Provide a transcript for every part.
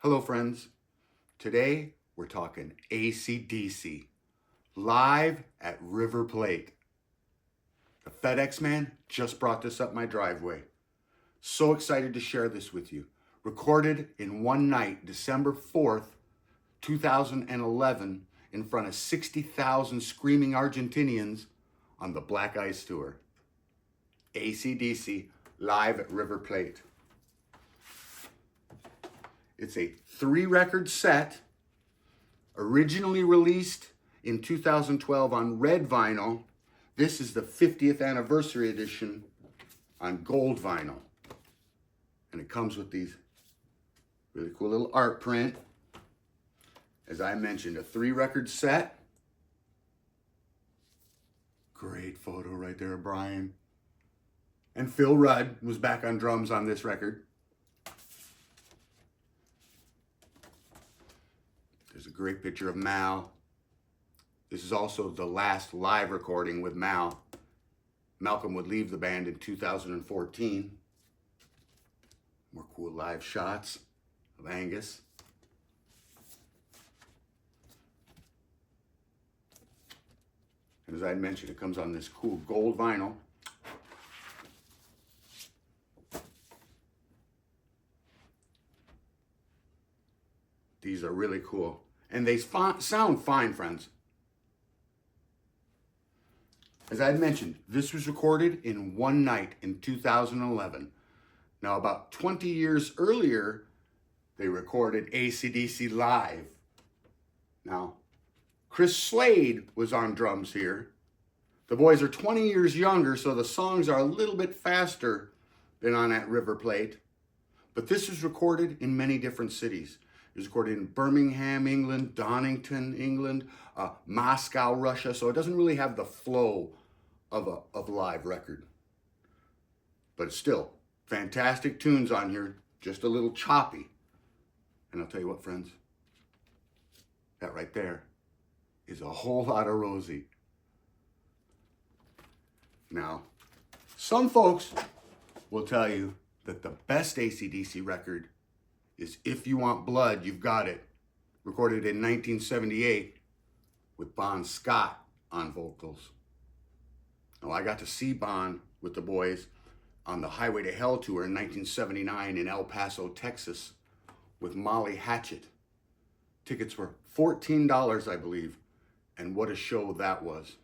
Hello, friends. Today we're talking AC/DC live at River Plate. The FedEx man just brought this up my driveway. So excited to share this with you. Recorded in one night, December 4th, 2011, in front of 60,000 screaming Argentinians on the Black Ice Tour. AC/DC live at River Plate. It's a 3-record set, originally released in 2012 on red vinyl. This is the 50th anniversary edition on gold vinyl. And it comes with these really cool little art print. As I mentioned, a 3-record set. Great photo right there of Brian. And Phil Rudd was back on drums on this record. There's a great picture of Mal. This is also the last live recording with Mal. Malcolm would leave the band in 2014. More cool live shots of Angus. And as I mentioned, it comes on this cool gold vinyl. These are really cool. And they sound fine, friends. As I had mentioned, this was recorded in one night in 2011. Now, about 20 years earlier, they recorded AC/DC live. Now, Chris Slade was on drums here. The boys are 20 years younger, so the songs are a little bit faster than on that River Plate. But this was recorded in many different cities. It was recorded in Birmingham, England, Donington, England, Moscow, Russia. So it doesn't really have the flow of a live record. But still, fantastic tunes on here, just a little choppy. And I'll tell you what, friends, that right there is a whole lot of Rosie. Now, some folks will tell you that the best AC/DC record is If You Want Blood, You've Got It, recorded in 1978 with Bon Scott on vocals. Now, I got to see Bon with the boys on the Highway to Hell tour in 1979 in El Paso, Texas, with Molly Hatchet. Tickets were $14, I believe, and what a show that was.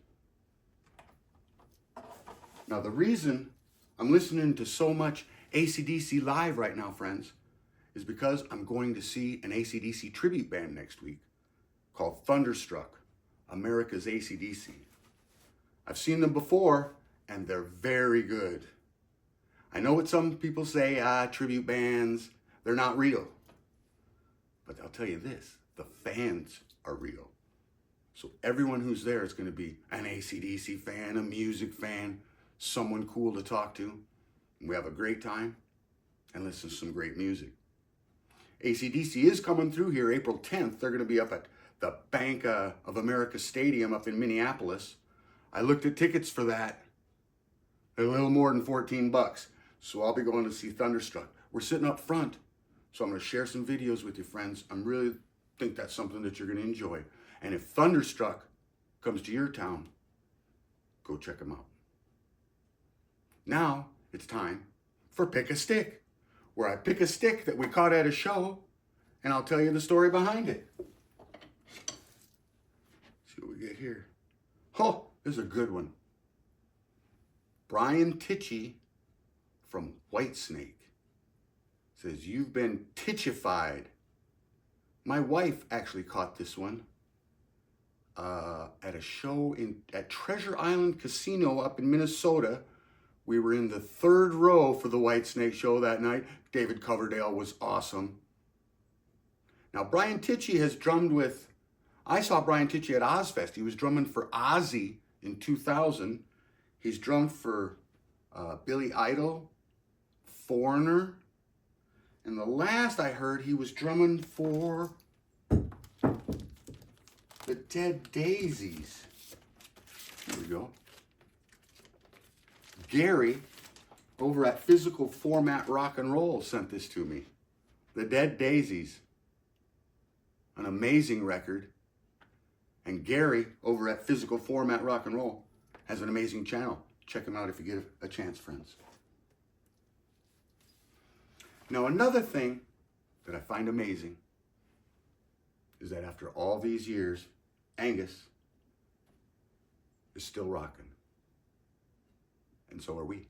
Now, the reason I'm listening to so much AC/DC live right now, friends, is because I'm going to see an AC/DC tribute band next week called Thunderstruck, America's AC/DC. I've seen them before, and they're very good. I know what some people say, tribute bands, they're not real. But I'll tell you this, the fans are real. So everyone who's there is going to be an AC/DC fan, a music fan, someone cool to talk to. And we have a great time and listen to some great music. AC/DC is coming through here April 10th. They're going to be up at the Bank of America Stadium up in Minneapolis. I looked at tickets for that. They're a little more than $14. So I'll be going to see Thunderstruck. We're sitting up front. So I'm going to share some videos with you, friends. I really think that's something that you're going to enjoy. And if Thunderstruck comes to your town, go check them out. Now it's time for Pick a Stick, where I pick a stick that we caught at a show, and I'll tell you the story behind it. See what we get here. Oh, this is a good one. Brian Tichy from Whitesnake says, "You've been titchified." My wife actually caught this one at a show at Treasure Island Casino up in Minnesota. We were in the 3rd row for the Whitesnake show that night. David Coverdale was awesome. Now, Brian Tichy has drummed with, I saw Brian Tichy at Ozfest. He was drumming for Ozzy in 2000. He's drummed for Billy Idol, Foreigner, and the last I heard, he was drumming for the Dead Daisies. Here we go. Gary over at Physical Format Rock and Roll sent this to me. The Dead Daisies. an amazing record. And Gary, over at Physical Format Rock and Roll, has an amazing channel. Check him out if you get a chance, friends. Now, another thing that I find amazing is that after all these years, Angus is still rocking. And so are we.